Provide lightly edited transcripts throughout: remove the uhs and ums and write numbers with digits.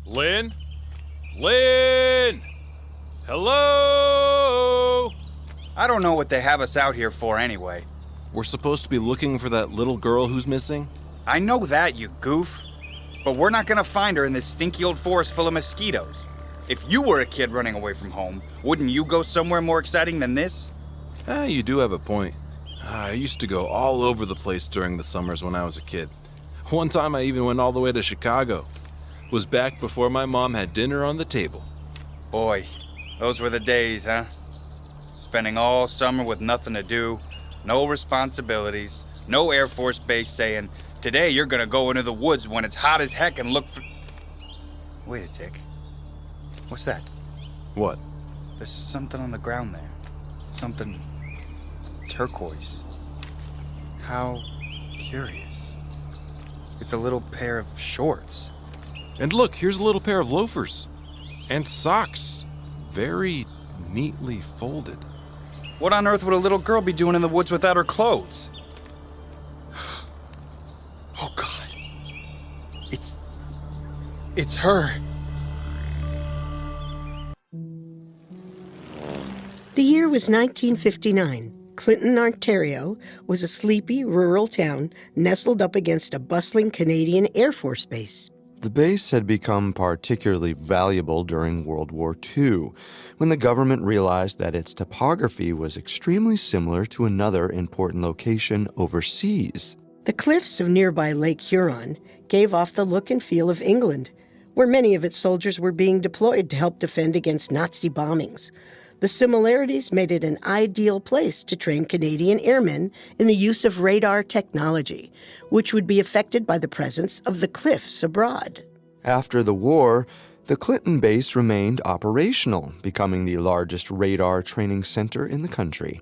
Lynn? Lynn! Hello? I don't know what they have us out here for anyway. We're supposed to be looking for that little girl who's missing? I know that, you goof. But we're not gonna find her in this stinky old forest full of mosquitoes. If you were a kid running away from home, wouldn't you go somewhere more exciting than this? You do have a point. I used to go all over the place during the summers when I was a kid. One time I even went all the way to Chicago. Was back before my mom had dinner on the table. Boy, those were the days, huh? Spending all summer with nothing to do, no responsibilities, no Air Force base saying, today you're gonna go into the woods when it's hot as heck and look for... Wait a tick. What's that? What? There's something on the ground there. Something turquoise. How curious. It's a little pair of shorts. And look, here's a little pair of loafers. And socks. Very neatly folded. What on earth would a little girl be doing in the woods without her clothes? Oh, God. It's her. The year was 1959. Clinton, Ontario, was a sleepy, rural town nestled up against a bustling Canadian Air Force base. The base had become particularly valuable during World War II, when the government realized that its topography was extremely similar to another important location overseas. The cliffs of nearby Lake Huron gave off the look and feel of England, where many of its soldiers were being deployed to help defend against Nazi bombings. The similarities made it an ideal place to train Canadian airmen in the use of radar technology, which would be affected by the presence of the cliffs abroad. After the war, the Clinton base remained operational, becoming the largest radar training center in the country.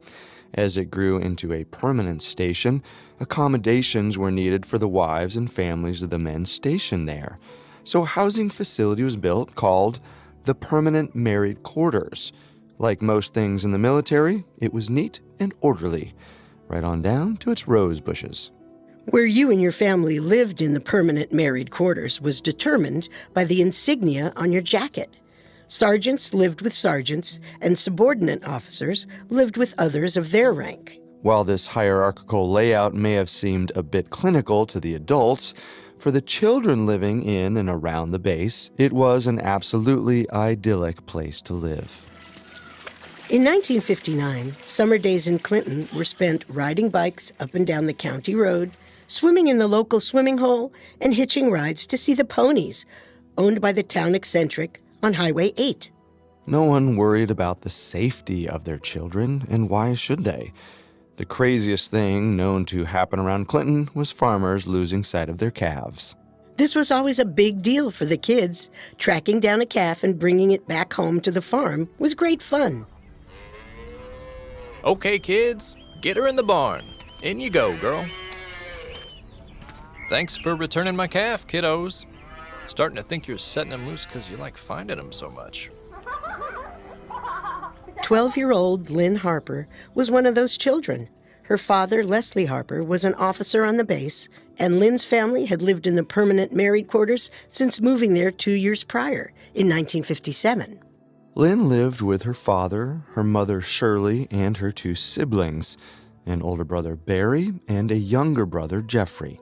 As it grew into a permanent station, accommodations were needed for the wives and families of the men stationed there. So a housing facility was built called the Permanent Married Quarters. Like most things in the military, it was neat and orderly, right on down to its rose bushes. Where you and your family lived in the Permanent Married Quarters was determined by the insignia on your jacket. Sergeants lived with sergeants, and subordinate officers lived with others of their rank. While this hierarchical layout may have seemed a bit clinical to the adults, for the children living in and around the base, it was an absolutely idyllic place to live. In 1959, summer days in Clinton were spent riding bikes up and down the county road, swimming in the local swimming hole, and hitching rides to see the ponies, owned by the town eccentric on Highway 8. No one worried about the safety of their children, and why should they? The craziest thing known to happen around Clinton was farmers losing sight of their calves. This was always a big deal for the kids. Tracking down a calf and bringing it back home to the farm was great fun. Okay, kids, get her in the barn. In you go, girl. Thanks for returning my calf, kiddos. Starting to think you're setting him loose because you like finding him so much. 12-year-old Lynne Harper was one of those children. Her father, Leslie Harper, was an officer on the base, and Lynne's family had lived in the Permanent Married Quarters since moving there 2 years prior, in 1957. Lynne lived with her father, her mother Shirley, and her two siblings, an older brother Barry and a younger brother Jeffrey.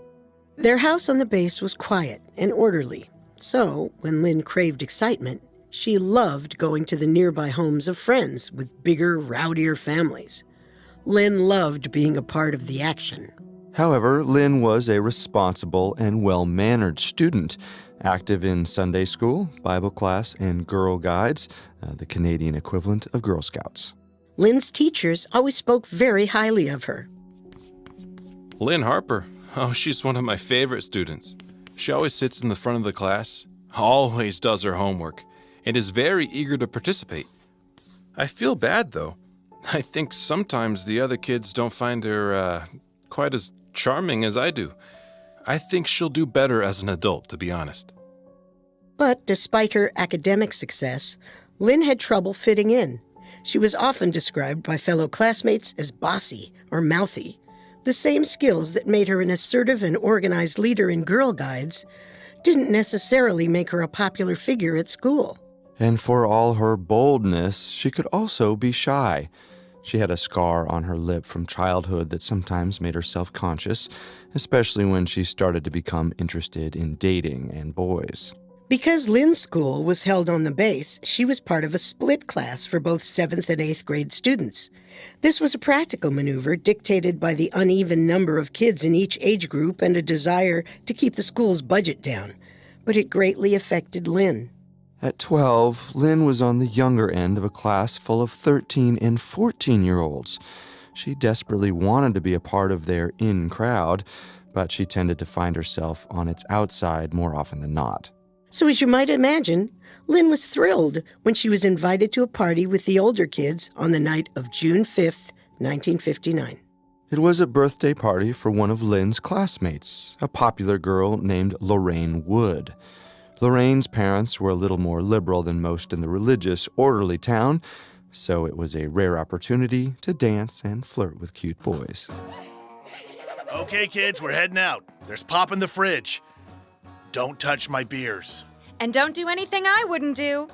Their house on the base was quiet and orderly, so when Lynne craved excitement, she loved going to the nearby homes of friends with bigger, rowdier families. Lynne loved being a part of the action. However, Lynne was a responsible and well-mannered student, active in Sunday school, Bible class, and Girl Guides, the Canadian equivalent of Girl Scouts. Lynne's teachers always spoke very highly of her. Lynne Harper. Oh, she's one of my favorite students. She always sits in the front of the class, always does her homework, and is very eager to participate. I feel bad, though. I think sometimes the other kids don't find her quite as charming as I do. I think she'll do better as an adult, to be honest. But despite her academic success, Lynne had trouble fitting in. She was often described by fellow classmates as bossy or mouthy. The same skills that made her an assertive and organized leader in Girl Guides didn't necessarily make her a popular figure at school. And for all her boldness, she could also be shy. She had a scar on her lip from childhood that sometimes made her self-conscious, especially when she started to become interested in dating and boys. Because Lynn's school was held on the base, she was part of a split class for both 7th and 8th grade students. This was a practical maneuver dictated by the uneven number of kids in each age group and a desire to keep the school's budget down. But it greatly affected Lynn. At 12, Lynn was on the younger end of a class full of 13 and 14-year-olds. She desperately wanted to be a part of their in crowd, but she tended to find herself on its outside more often than not. So as you might imagine, Lynn was thrilled when she was invited to a party with the older kids on the night of June 5th, 1959. It was a birthday party for one of Lynn's classmates, a popular girl named Lorraine Wood. Lorraine's parents were a little more liberal than most in the religious, orderly town, so it was a rare opportunity to dance and flirt with cute boys. Okay, kids, we're heading out. There's pop in the fridge. Don't touch my beers. And don't do anything I wouldn't do.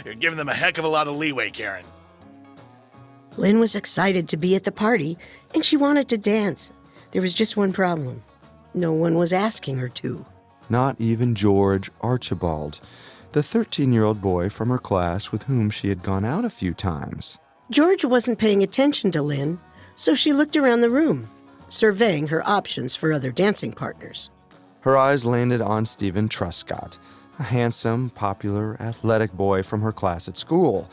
You're giving them a heck of a lot of leeway, Karen. Lynn was excited to be at the party, and she wanted to dance. There was just one problem. No one was asking her to. Not even George Archibald, the 13-year-old boy from her class with whom she had gone out a few times. George wasn't paying attention to Lynn, so she looked around the room, surveying her options for other dancing partners. Her eyes landed on Stephen Truscott, a handsome, popular, athletic boy from her class at school.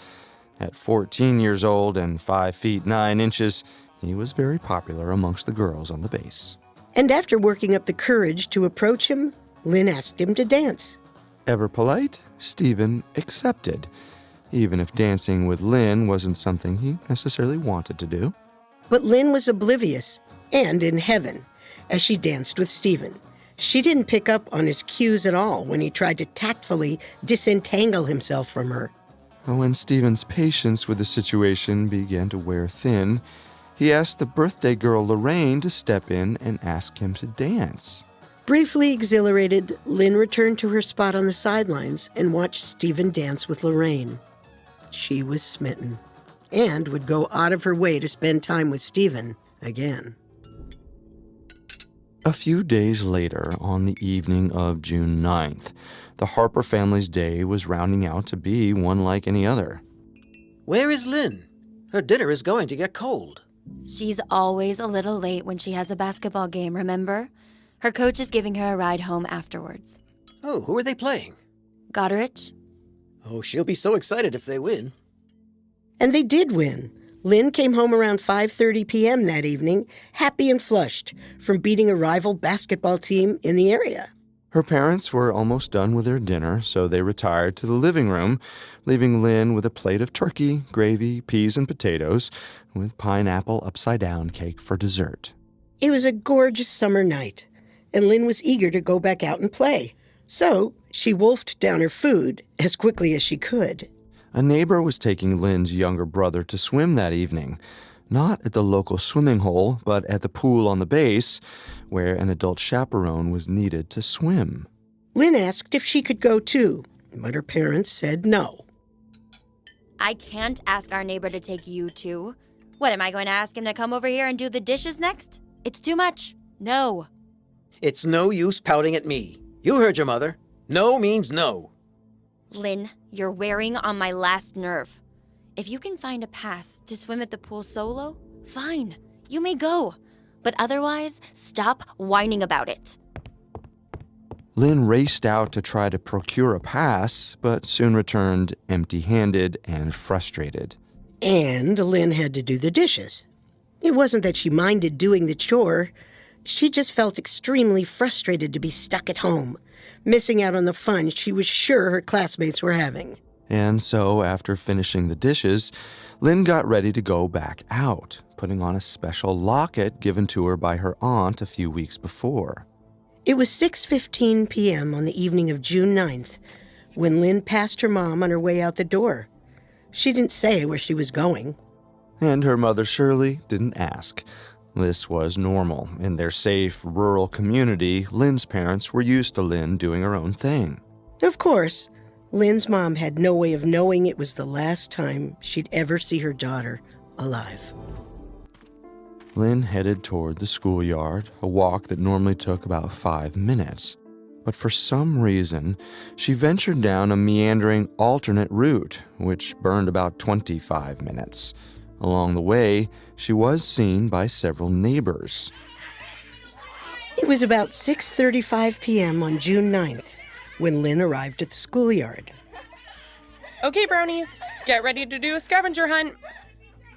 At 14 years old and 5 feet 9 inches, he was very popular amongst the girls on the base. And after working up the courage to approach him, Lynn asked him to dance. Ever polite, Stephen accepted, even if dancing with Lynn wasn't something he necessarily wanted to do. But Lynn was oblivious and in heaven as she danced with Stephen. She didn't pick up on his cues at all when he tried to tactfully disentangle himself from her. When Stephen's patience with the situation began to wear thin, he asked the birthday girl Lorraine to step in and ask him to dance. Briefly exhilarated, Lynn returned to her spot on the sidelines and watched Stephen dance with Lorraine. She was smitten and would go out of her way to spend time with Stephen again. A few days later, on the evening of June 9th, the Harper family's day was rounding out to be one like any other. Where is Lynn? Her dinner is going to get cold. She's always a little late when she has a basketball game, remember? Her coach is giving her a ride home afterwards. Oh, who are they playing? Goderich? Oh, she'll be so excited if they win. And they did win. Lynn came home around 5:30 p.m. that evening, happy and flushed from beating a rival basketball team in the area. Her parents were almost done with their dinner, so they retired to the living room, leaving Lynn with a plate of turkey, gravy, peas, and potatoes, with pineapple upside-down cake for dessert. It was a gorgeous summer night, and Lynn was eager to go back out and play. So she wolfed down her food as quickly as she could. A neighbor was taking Lynn's younger brother to swim that evening, not at the local swimming hole, but at the pool on the base, where an adult chaperone was needed to swim. Lynn asked if she could go too, but her parents said no. I can't ask our neighbor to take you too. What, am I going to ask him to come over here and do the dishes next? It's too much. No. It's no use pouting at me. You heard your mother. No means no. Lynn, you're wearing on my last nerve. If you can find a pass to swim at the pool solo, fine. You may go. But otherwise, stop whining about it. Lynn raced out to try to procure a pass, but soon returned empty-handed and frustrated. And Lynn had to do the dishes. It wasn't that she minded doing the chore. She just felt extremely frustrated to be stuck at home, missing out on the fun she was sure her classmates were having. And so, after finishing the dishes, Lynn got ready to go back out, putting on a special locket given to her by her aunt a few weeks before. It was 6:15 p.m. on the evening of June 9th when Lynn passed her mom on her way out the door. She didn't say where she was going. And her mother Shirley didn't ask. This was normal. In their safe, rural community, Lynn's parents were used to Lynn doing her own thing. Of course, Lynn's mom had no way of knowing it was the last time she'd ever see her daughter alive. Lynn headed toward the schoolyard, a walk that normally took about 5 minutes. But for some reason, she ventured down a meandering alternate route, which burned about 25 minutes. Along the way, she was seen by several neighbors. It was about 6:35 p.m. on June 9th when Lynn arrived at the schoolyard. Okay, brownies, get ready to do a scavenger hunt.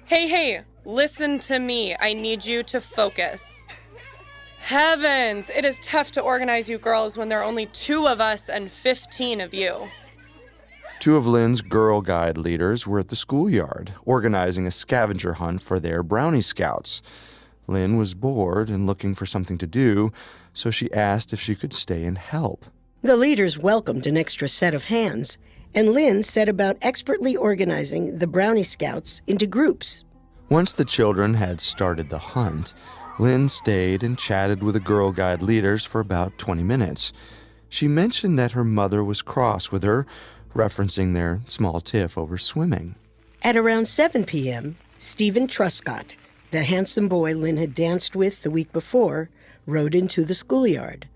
Hey, listen to me. I need you to focus. Heavens, it is tough to organize you girls when there are only 2 of us and 15 of you. 2 of Lynn's Girl Guide leaders were at the schoolyard, organizing a scavenger hunt for their brownie scouts. Lynn was bored and looking for something to do, so she asked if she could stay and help. The leaders welcomed an extra set of hands, and Lynn set about expertly organizing the brownie scouts into groups. Once the children had started the hunt, Lynn stayed and chatted with the Girl Guide leaders for about 20 minutes. She mentioned that her mother was cross with her, referencing their small tiff over swimming. At around 7 p.m., Stephen Truscott, the handsome boy Lynn had danced with the week before, rode into the schoolyard.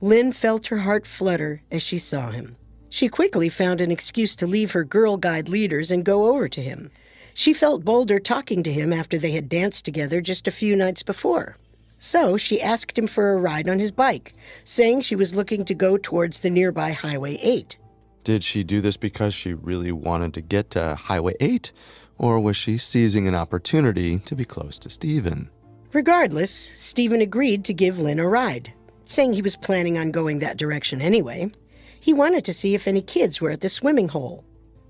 Lynn felt her heart flutter as she saw him. She quickly found an excuse to leave her Girl Guide leaders and go over to him. She felt bolder talking to him after they had danced together just a few nights before. So she asked him for a ride on his bike, saying she was looking to go towards the nearby Highway 8. Did she do this because she really wanted to get to Highway 8, or was she seizing an opportunity to be close to Stephen? Regardless, Stephen agreed to give Lynn a ride, saying he was planning on going that direction anyway. He wanted to see if any kids were at the swimming hole.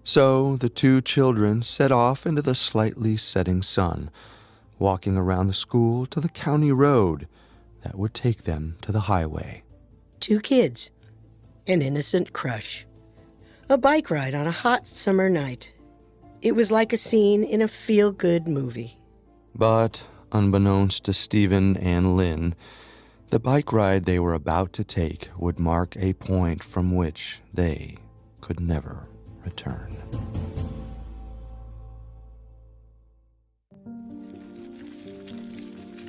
So the 2 children set off into the slightly setting sun, walking around the school to the county road that would take them to the highway. 2 kids, an innocent crush. A bike ride on a hot summer night. It was like a scene in a feel-good movie. But, unbeknownst to Stephen and Lynn, the bike ride they were about to take would mark a point from which they could never return.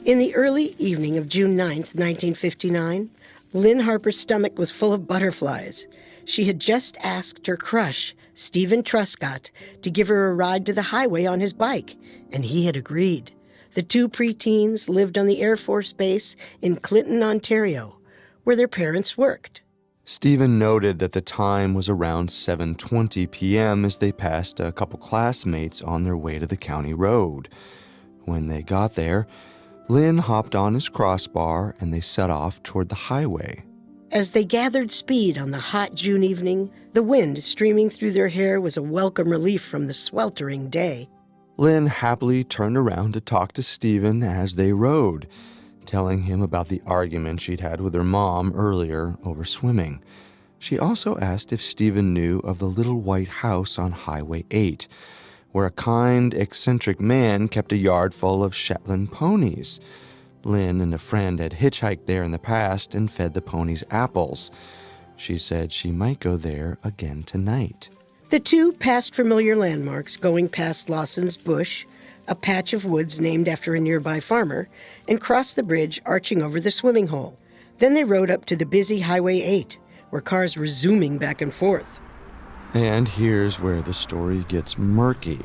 In the early evening of June 9th, 1959, Lynne Harper's stomach was full of butterflies. She had just asked her crush, Stephen Truscott, to give her a ride to the highway on his bike, and he had agreed. The 2 preteens lived on the Air Force Base in Clinton, Ontario, where their parents worked. Stephen noted that the time was around 7:20 p.m. as they passed a couple classmates on their way to the county road. When they got there, Lynn hopped on his crossbar and they set off toward the highway. As they gathered speed on the hot June evening, the wind streaming through their hair was a welcome relief from the sweltering day. Lynn happily turned around to talk to Stephen as they rode, telling him about the argument she'd had with her mom earlier over swimming. She also asked if Stephen knew of the little white house on Highway 8, where a kind, eccentric man kept a yard full of Shetland ponies. Lynn and a friend had hitchhiked there in the past and fed the ponies apples. She said she might go there again tonight. The 2 passed familiar landmarks, going past Lawson's Bush, a patch of woods named after a nearby farmer, and crossed the bridge arching over the swimming hole. Then they rode up to the busy Highway 8, where cars were zooming back and forth. And here's where the story gets murky.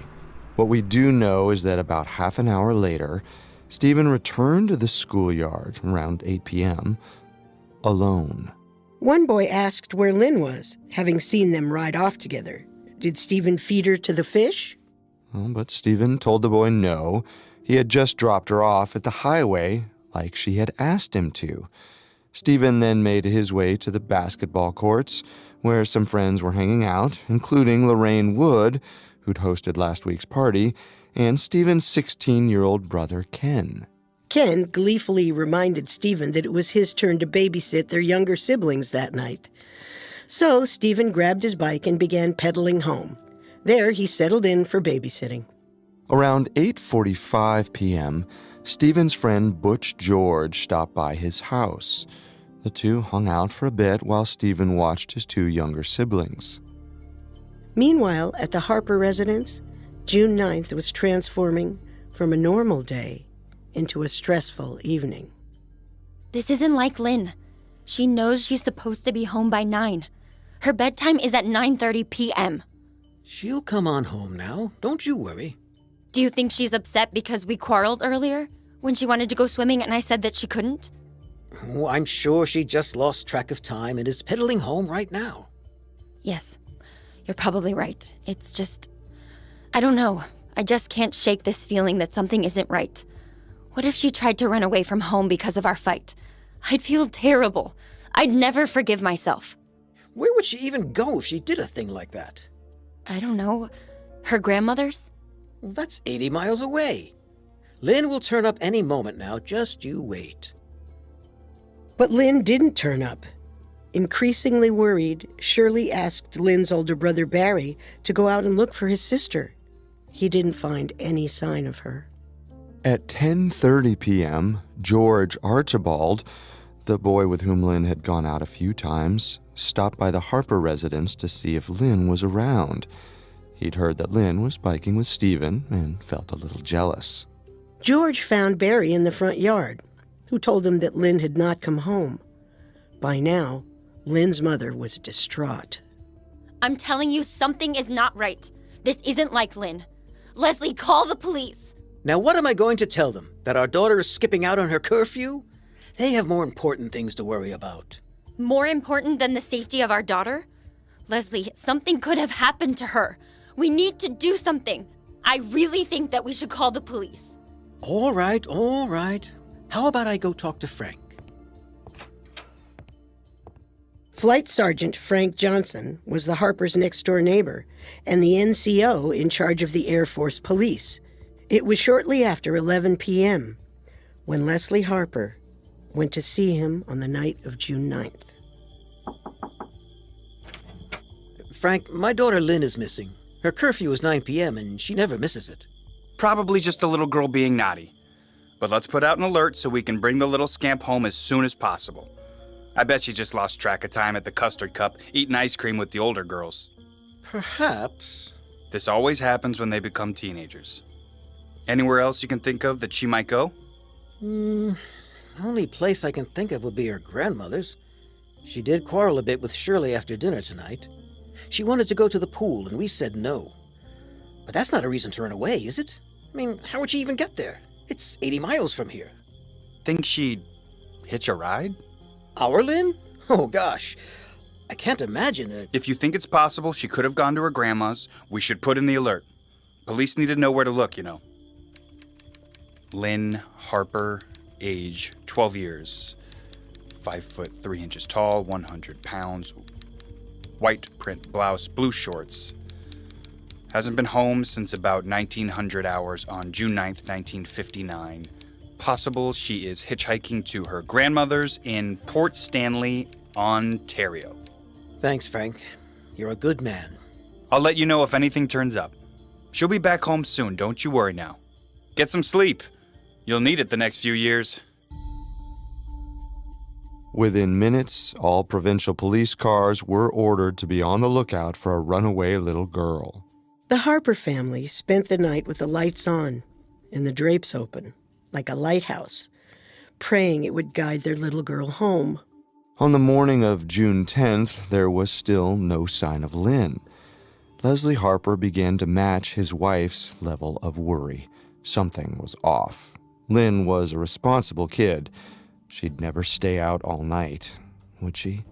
What we do know is that about half an hour later, Stephen returned to the schoolyard around 8 p.m. alone. One boy asked where Lynn was, having seen them ride off together. Did Stephen feed her to the fish? But Stephen told the boy no. He had just dropped her off at the highway like she had asked him to. Stephen then made his way to the basketball courts, where some friends were hanging out, including Lorraine Wood, who'd hosted last week's party, and Stephen's 16-year-old brother, Ken. Ken gleefully reminded Stephen that it was his turn to babysit their younger siblings that night. So Stephen grabbed his bike and began pedaling home. There he settled in for babysitting. Around 8:45 p.m., Stephen's friend Butch George stopped by his house. The two hung out for a bit while Stephen watched his two younger siblings. Meanwhile, at the Harper residence, June 9th was transforming from a normal day into a stressful evening. This isn't like Lynn. She knows she's supposed to be home by 9. Her bedtime is at 9:30 p.m. She'll come on home now. Don't you worry. Do you think she's upset because we quarreled earlier when she wanted to go swimming and I said that she couldn't? Oh, I'm sure she just lost track of time and is pedaling home right now. Yes, you're probably right. It's just... I don't know. I just can't shake this feeling that something isn't right. What if she tried to run away from home because of our fight? I'd feel terrible. I'd never forgive myself. Where would she even go if she did a thing like that? I don't know. Her grandmother's? Well, that's 80 miles away. Lynn will turn up any moment now. Just you wait. But Lynn didn't turn up. Increasingly worried, Shirley asked Lynn's older brother Barry to go out and look for his sister. He didn't find any sign of her. At 10:30 p.m., George Archibald, the boy with whom Lynn had gone out a few times, stopped by the Harper residence to see if Lynn was around. He'd heard that Lynn was biking with Stephen and felt a little jealous. George found Barry in the front yard, who told him that Lynn had not come home. By now, Lynn's mother was distraught. I'm telling you, something is not right. This isn't like Lynn. Leslie, call the police. Now what am I going to tell them? That our daughter is skipping out on her curfew? They have more important things to worry about. More important than the safety of our daughter? Leslie, something could have happened to her. We need to do something. I really think that we should call the police. All right, all right. How about I go talk to Frank? Flight Sergeant Frank Johnson was the Harpers' next-door neighbor and the NCO in charge of the Air Force Police. It was shortly after 11 p.m. when Leslie Harper went to see him on the night of June 9th. Frank, my daughter Lynn is missing. Her curfew is 9 p.m. and she never misses it. Probably just a little girl being naughty. But let's put out an alert so we can bring the little scamp home as soon as possible. I bet she just lost track of time at the custard cup, eating ice cream with the older girls. Perhaps. This always happens when they become teenagers. Anywhere else you can think of that she might go? Only place I can think of would be her grandmother's. She did quarrel a bit with Shirley after dinner tonight. She wanted to go to the pool, and we said no. But that's not a reason to run away, is it? I mean, how would she even get there? It's 80 miles from here. Think she'd hitch a ride? Our Lynn? Oh, gosh. I can't imagine it. If you think it's possible she could have gone to her grandma's, we should put in the alert. Police need to know where to look, you know. Lynn Harper, age 12 years. 5 foot 3 inches tall, 100 pounds. White print blouse, blue shorts. Hasn't been home since about 1900 hours on June 9th, 1959. Possible she is hitchhiking to her grandmother's in Port Stanley, Ontario. Thanks, Frank. You're a good man. I'll let you know if anything turns up. She'll be back home soon, don't you worry now. Get some sleep. You'll need it the next few years. Within minutes, all provincial police cars were ordered to be on the lookout for a runaway little girl. The Harper family spent the night with the lights on and the drapes open, like a lighthouse, praying it would guide their little girl home. On the morning of June 10th, there was still no sign of Lynn. Leslie Harper began to match his wife's level of worry. Something was off. Lynn was a responsible kid. She'd never stay out all night, would she?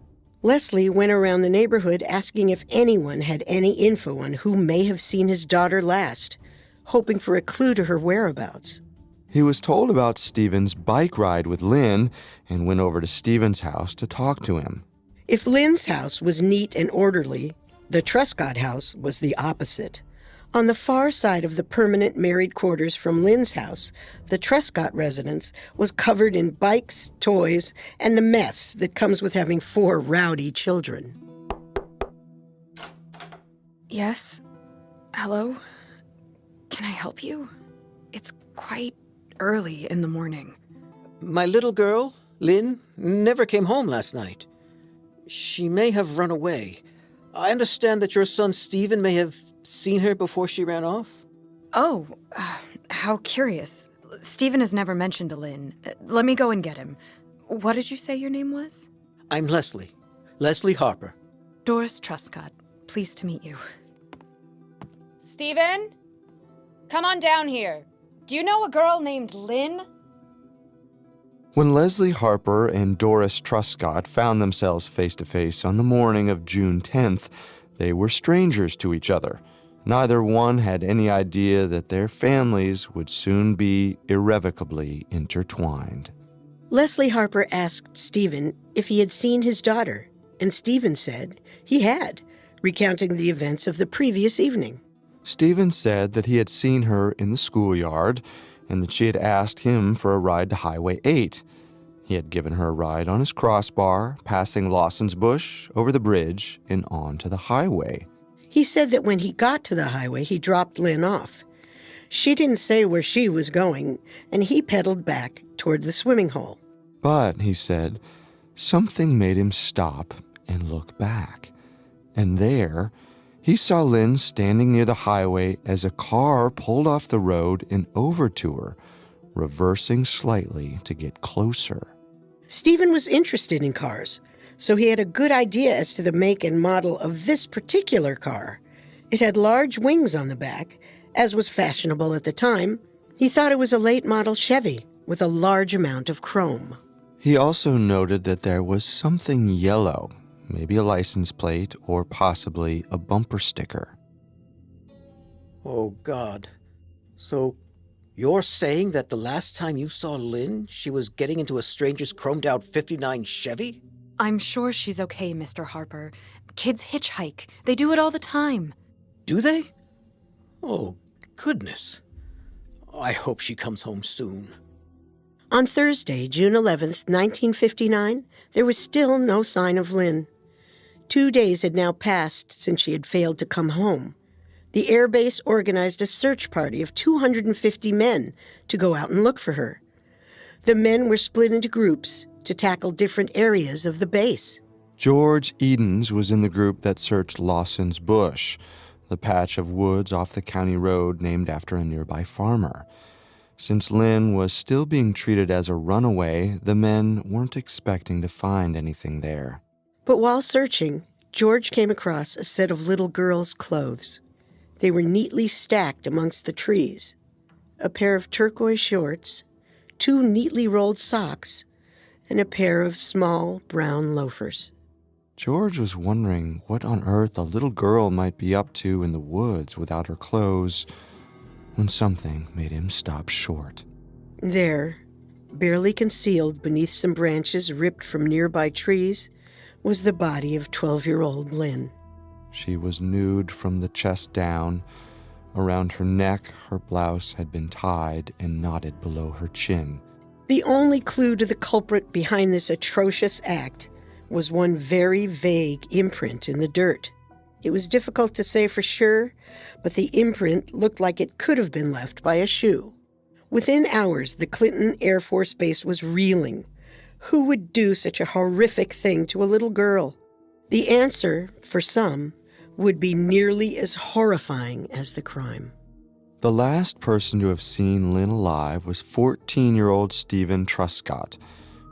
Leslie went around the neighborhood asking if anyone had any info on who may have seen his daughter last, hoping for a clue to her whereabouts. He was told about Stephen's bike ride with Lynn and went over to Stephen's house to talk to him. If Lynn's house was neat and orderly, the Truscott house was the opposite. On the far side of the permanent married quarters from Lynn's house, the Truscott residence was covered in bikes, toys, and the mess that comes with having 4 rowdy children. Yes? Hello? Can I help you? It's quite early in the morning. My little girl, Lynn, never came home last night. She may have run away. I understand that your son Stephen may have seen her before she ran off. Oh, how curious. Stephen has never mentioned a Lynn. Let me go and get him. What did you say your name was? I'm Leslie. Leslie Harper. Doris Truscott. Pleased to meet you. Stephen? Come on down here. Do you know a girl named Lynn? When Leslie Harper and Doris Truscott found themselves face to face on the morning of June 10th, they were strangers to each other. Neither one had any idea that their families would soon be irrevocably intertwined. Leslie Harper asked Stephen if he had seen his daughter, and Stephen said he had, recounting the events of the previous evening. Stephen said that he had seen her in the schoolyard and that she had asked him for a ride to Highway 8. He had given her a ride on his crossbar, passing Lawson's Bush, over the bridge, and on to the highway. He said that when he got to the highway, he dropped Lynn off. She didn't say where she was going, and he pedaled back toward the swimming hole. But, he said, something made him stop and look back. And there, he saw Lynn standing near the highway as a car pulled off the road and over to her, reversing slightly to get closer. Stephen was interested in cars, so he had a good idea as to the make and model of this particular car. It had large wings on the back, as was fashionable at the time. He thought it was a late model Chevy with a large amount of chrome. He also noted that there was something yellow, maybe a license plate or possibly a bumper sticker. Oh, God. So, you're saying that the last time you saw Lynn, she was getting into a stranger's chromed-out 59 Chevy? I'm sure she's okay, Mr. Harper. Kids hitchhike. They do it all the time. Do they? Oh, goodness. I hope she comes home soon. On Thursday, June 11th, 1959, there was still no sign of Lynn. 2 days had now passed since she had failed to come home. The air base organized a search party of 250 men to go out and look for her. The men were split into groups to tackle different areas of the base. George Edens was in the group that searched Lawson's Bush, the patch of woods off the county road named after a nearby farmer. Since Lynn was still being treated as a runaway, the men weren't expecting to find anything there. But while searching, George came across a set of little girls' clothes. They were neatly stacked amongst the trees. A pair of turquoise shorts, 2 neatly rolled socks, and a pair of small brown loafers. George was wondering what on earth a little girl might be up to in the woods without her clothes, when something made him stop short. There, barely concealed beneath some branches ripped from nearby trees, was the body of 12-year-old Lynn. She was nude from the chest down. Around her neck, her blouse had been tied and knotted below her chin. The only clue to the culprit behind this atrocious act was one very vague imprint in the dirt. It was difficult to say for sure, but the imprint looked like it could have been left by a shoe. Within hours, the Clinton Air Force Base was reeling. Who would do such a horrific thing to a little girl? The answer, for some, would be nearly as horrifying as the crime. The last person to have seen Lynn alive was 14-year-old Stephen Truscott,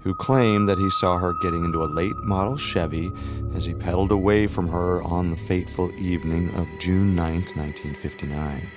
who claimed that he saw her getting into a late-model Chevy as he pedaled away from her on the fateful evening of June 9th, 1959.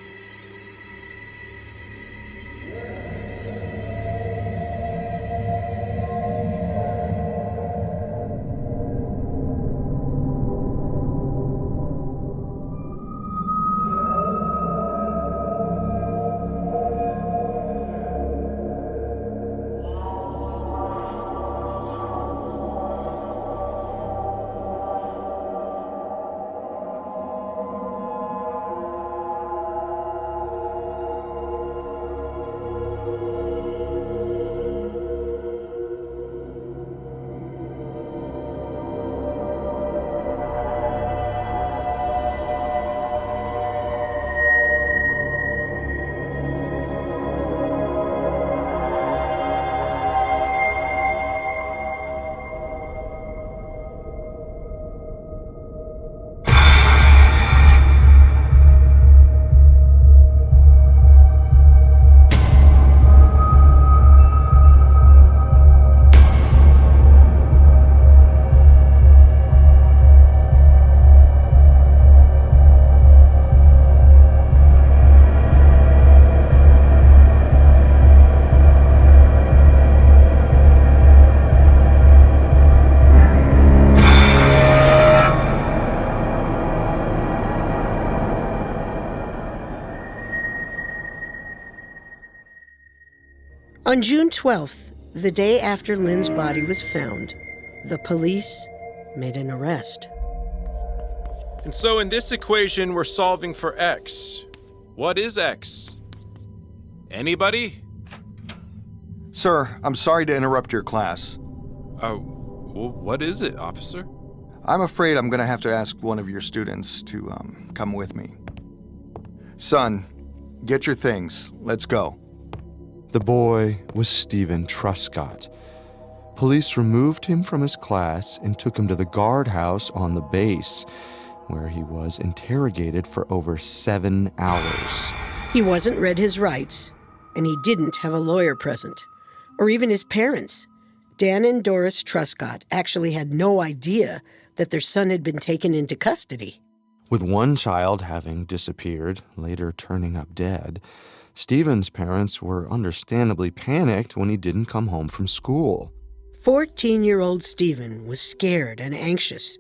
On June 12th, the day after Lynn's body was found, the police made an arrest. And so in this equation, we're solving for X. What is X? Anybody? Sir, I'm sorry to interrupt your class. What is it, officer? I'm afraid I'm going to have to ask one of your students to come with me. Son, get your things. Let's go. The boy was Stephen Truscott. Police removed him from his class and took him to the guardhouse on the base, where he was interrogated for over 7 hours. He wasn't read his rights, and he didn't have a lawyer present, or even his parents. Dan and Doris Truscott actually had no idea that their son had been taken into custody. With one child having disappeared, later turning up dead, Stephen's parents were understandably panicked when he didn't come home from school. 14-year-old Stephen was scared and anxious,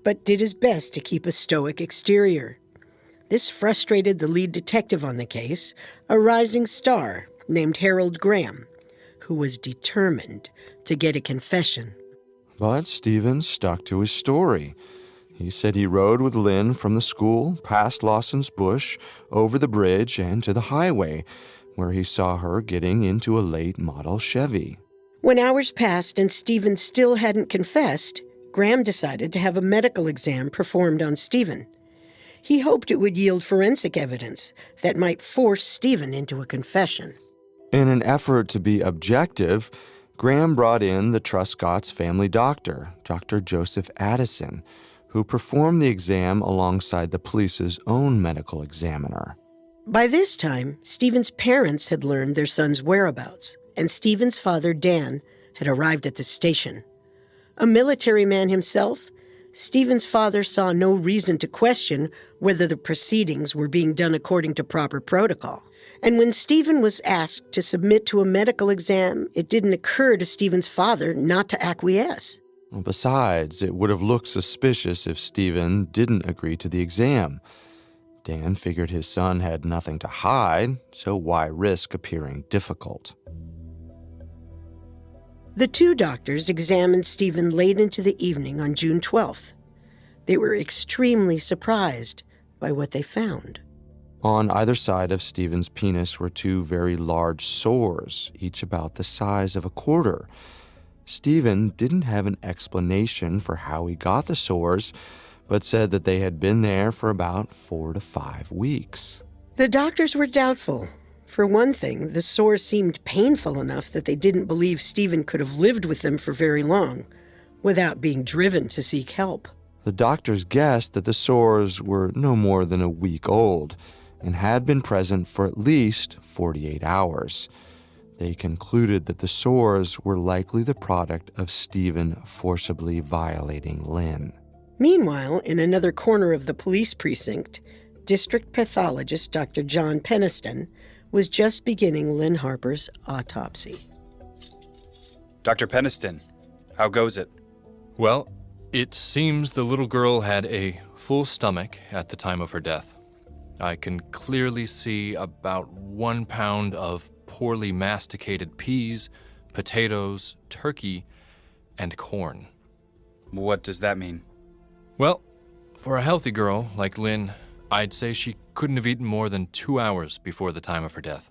but did his best to keep a stoic exterior. This frustrated the lead detective on the case, a rising star named Harold Graham, who was determined to get a confession. But Stephen stuck to his story. He said he rode with Lynn from the school, past Lawson's Bush, over the bridge, and to the highway, where he saw her getting into a late model Chevy. When hours passed and Stephen still hadn't confessed, Graham decided to have a medical exam performed on Stephen. He hoped it would yield forensic evidence that might force Stephen into a confession. In an effort to be objective, Graham brought in the Truscott's family doctor, Dr. Joseph Addison, who performed the exam alongside the police's own medical examiner. By this time, Stephen's parents had learned their son's whereabouts, and Stephen's father, Dan, had arrived at the station. A military man himself, Stephen's father saw no reason to question whether the proceedings were being done according to proper protocol. And when Stephen was asked to submit to a medical exam, it didn't occur to Stephen's father not to acquiesce. Besides, it would have looked suspicious if Stephen didn't agree to the exam. Dan figured his son had nothing to hide, so why risk appearing difficult? The two doctors examined Stephen late into the evening on June 12th. They were extremely surprised by what they found. On either side of Stephen's penis were two very large sores, each about the size of a quarter. Stephen didn't have an explanation for how he got the sores, but said that they had been there for about 4 to 5 weeks. The doctors were doubtful. For one thing, the sores seemed painful enough that they didn't believe Stephen could have lived with them for very long, without being driven to seek help. The doctors guessed that the sores were no more than a week old, and had been present for at least 48 hours. They concluded that the sores were likely the product of Stephen forcibly violating Lynn. Meanwhile, in another corner of the police precinct, district pathologist Dr. John Peniston was just beginning Lynne Harper's autopsy. Dr. Peniston, how goes it? Well, it seems the little girl had a full stomach at the time of her death. I can clearly see about 1 pound of poorly masticated peas, potatoes, turkey, and corn. What does that mean? Well, for a healthy girl like Lynn, I'd say she couldn't have eaten more than 2 hours before the time of her death.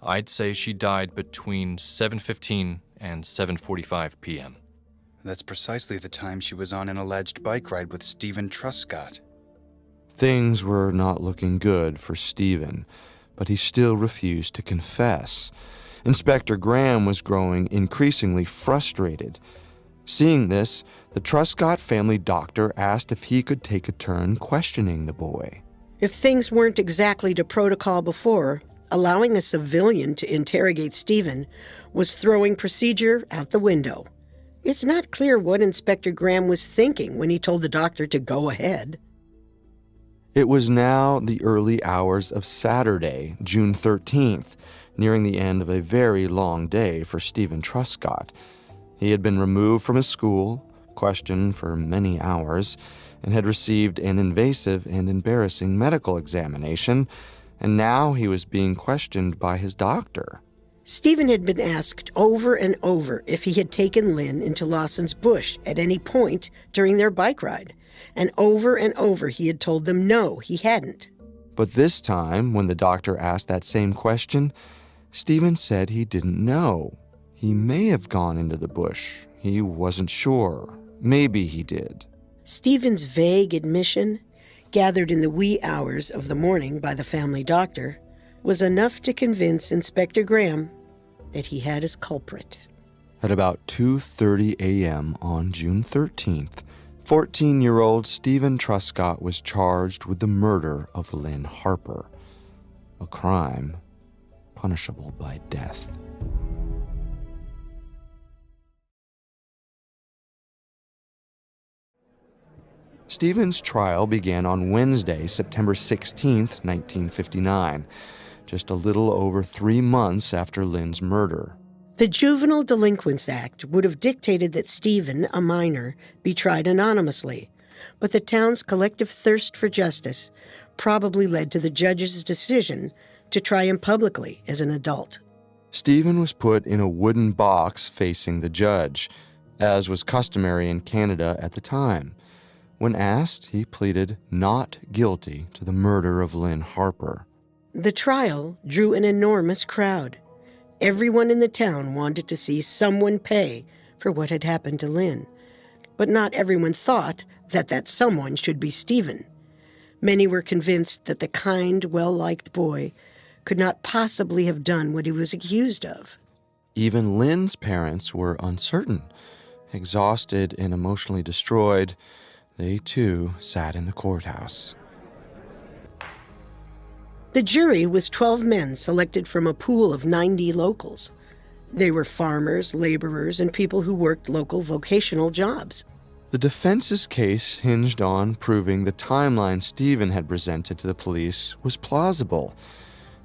I'd say she died between 7:15 and 7:45 p.m. That's precisely the time she was on an alleged bike ride with Stephen Truscott. Things were not looking good for Stephen, but he still refused to confess. Inspector Graham was growing increasingly frustrated. Seeing this, the Truscott family doctor asked if he could take a turn questioning the boy. If things weren't exactly to protocol before, allowing a civilian to interrogate Stephen was throwing procedure out the window. It's not clear what Inspector Graham was thinking when he told the doctor to go ahead. It was now the early hours of Saturday, June 13th, nearing the end of a very long day for Stephen Truscott. He had been removed from his school, questioned for many hours, and had received an invasive and embarrassing medical examination, and now he was being questioned by his doctor. Stephen had been asked over and over if he had taken Lynn into Lawson's bush at any point during their bike ride, and over he had told them no, he hadn't. But this time, when the doctor asked that same question, Stephen said he didn't know. He may have gone into the bush. He wasn't sure. Maybe he did. Stephen's vague admission, gathered in the wee hours of the morning by the family doctor, was enough to convince Inspector Graham that he had his culprit. At about 2:30 a.m. on June 13th, 14-year-old Stephen Truscott was charged with the murder of Lynne Harper, a crime punishable by death. Stephen's trial began on Wednesday, September 16, 1959, just a little over 3 months after Lynne's murder. The Juvenile Delinquents Act would have dictated that Stephen, a minor, be tried anonymously, but the town's collective thirst for justice probably led to the judge's decision to try him publicly as an adult. Stephen was put in a wooden box facing the judge, as was customary in Canada at the time. When asked, he pleaded not guilty to the murder of Lynne Harper. The trial drew an enormous crowd. Everyone in the town wanted to see someone pay for what had happened to Lynne. But not everyone thought that that someone should be Stephen. Many were convinced that the kind, well-liked boy could not possibly have done what he was accused of. Even Lynne's parents were uncertain. Exhausted and emotionally destroyed, they too sat in the courthouse. The jury was 12 men selected from a pool of 90 locals. They were farmers, laborers, and people who worked local vocational jobs. The defense's case hinged on proving the timeline Stephen had presented to the police was plausible.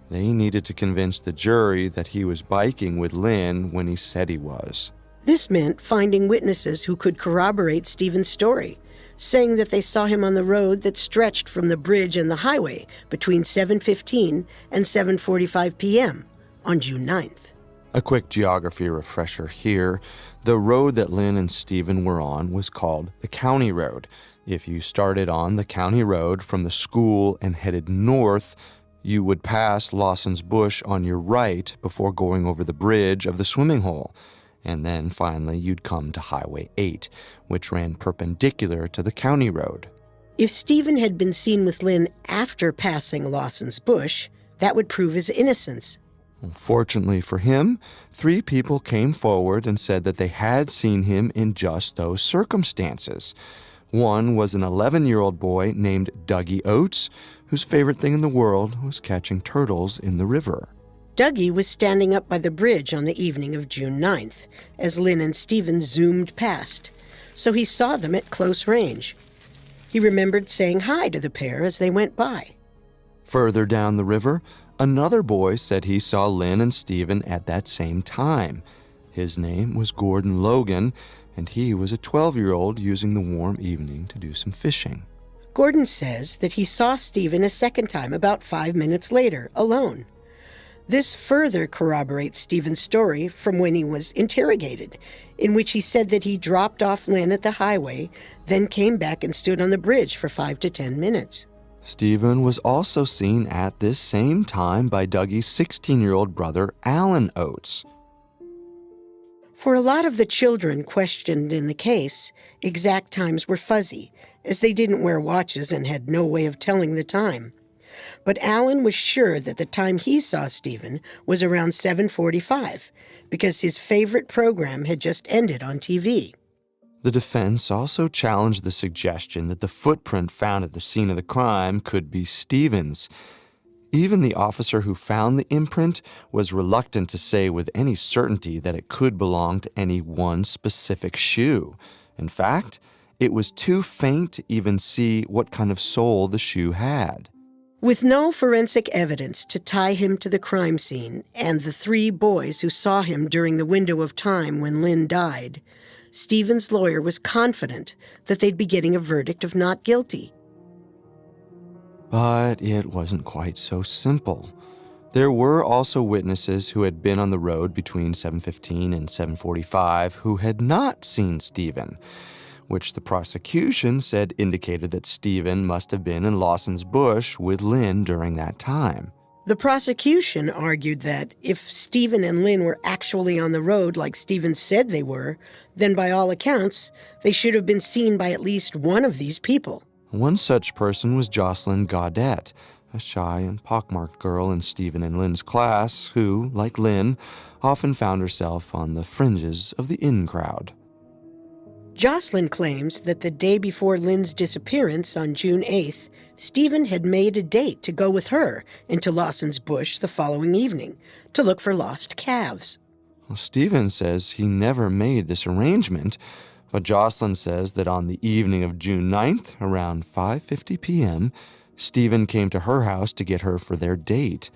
They needed to convince the jury that he was biking with Lynne when he said he was. This meant finding witnesses who could corroborate Stephen's story, saying that they saw him on the road that stretched from the bridge and the highway between 7:15 and 7:45 p.m. on June 9th. A quick geography refresher here. The road that Lynne and Stephen were on was called the County Road. If you started on the County Road from the school and headed north, you would pass Lawson's Bush on your right before going over the bridge of the swimming hole. And then finally you'd come to Highway 8, which ran perpendicular to the county road. If Stephen had been seen with Lynne after passing Lawson's Bush, that would prove his innocence. Fortunately for him, 3 people came forward and said that they had seen him in just those circumstances. One was an 11-year-old boy named Dougie Oates, whose favorite thing in the world was catching turtles in the river. Dougie was standing up by the bridge on the evening of June 9th, as Lynne and Stephen zoomed past, so he saw them at close range. He remembered saying hi to the pair as they went by. Further down the river, another boy said he saw Lynne and Stephen at that same time. His name was Gordon Logan, and he was a 12-year-old using the warm evening to do some fishing. Gordon says that he saw Stephen a second time about 5 minutes later, alone. This further corroborates Stephen's story from when he was interrogated, in which he said that he dropped off Lynne at the highway, then came back and stood on the bridge for 5 to 10 minutes. Stephen was also seen at this same time by Dougie's 16-year-old brother, Alan Oates. For a lot of the children questioned in the case, exact times were fuzzy, as they didn't wear watches and had no way of telling the time. But Alan was sure that the time he saw Stephen was around 7:45, because his favorite program had just ended on TV. The defense also challenged the suggestion that the footprint found at the scene of the crime could be Stephen's. Even the officer who found the imprint was reluctant to say with any certainty that it could belong to any one specific shoe. In fact, it was too faint to even see what kind of sole the shoe had. With no forensic evidence to tie him to the crime scene and the 3 boys who saw him during the window of time when Lynne died, Stephen's lawyer was confident that they'd be getting a verdict of not guilty. But it wasn't quite so simple. There were also witnesses who had been on the road between 7:15 and 7:45 who had not seen Stephen, which the prosecution said indicated that Stephen must have been in Lawson's Bush with Lynn during that time. The prosecution argued that if Stephen and Lynn were actually on the road like Stephen said they were, then by all accounts, they should have been seen by at least one of these people. One such person was Jocelyn Gaudette, a shy and pockmarked girl in Stephen and Lynn's class who, like Lynn, often found herself on the fringes of the in crowd. Jocelyn claims that the day before Lynn's disappearance on June 8th, Stephen had made a date to go with her into Lawson's Bush the following evening to look for lost calves. Well, Stephen says he never made this arrangement, but Jocelyn says that on the evening of June 9th, around 5:50 p.m., Stephen came to her house to get her for their date.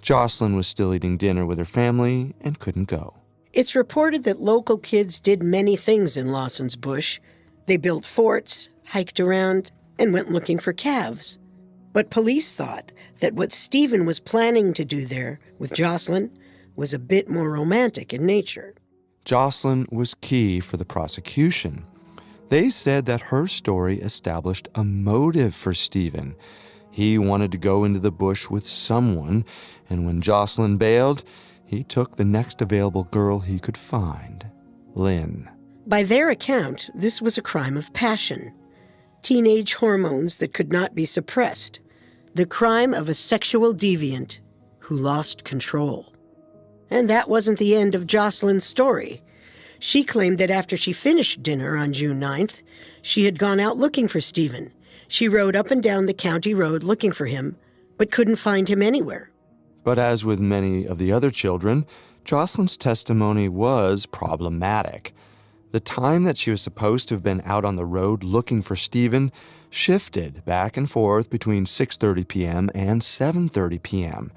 Jocelyn was still eating dinner with her family and couldn't go. It's reported that local kids did many things in Lawson's Bush. They built forts, hiked around, and went looking for calves. But police thought that what Stephen was planning to do there with Jocelyn was a bit more romantic in nature. Jocelyn was key for the prosecution. They said that her story established a motive for Stephen. He wanted to go into the bush with someone, and when Jocelyn bailed, he took the next available girl he could find, Lynn. By their account, this was a crime of passion. Teenage hormones that could not be suppressed. The crime of a sexual deviant who lost control. And that wasn't the end of Jocelyn's story. She claimed that after she finished dinner on June 9th, she had gone out looking for Stephen. She rode up and down the county road looking for him, but couldn't find him anywhere. But as with many of the other children, Jocelyn's testimony was problematic. The time that she was supposed to have been out on the road looking for Stephen shifted back and forth between 6:30 p.m. and 7:30 p.m.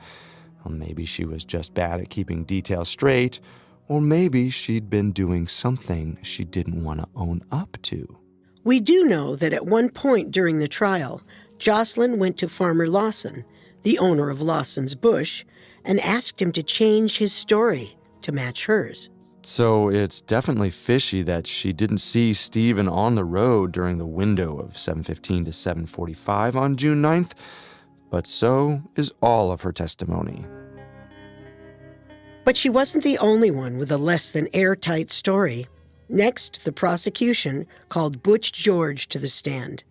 Well, maybe she was just bad at keeping details straight, or maybe she'd been doing something she didn't want to own up to. We do know that at one point during the trial, Jocelyn went to Farmer Lawson, the owner of Lawson's Bush, and asked him to change his story to match hers. So it's definitely fishy that she didn't see Stephen on the road during the window of 7:15 to 7:45 on June 9th, but so is all of her testimony. But she wasn't the only one with a less than airtight story. Next, the prosecution called Butch George to the stand,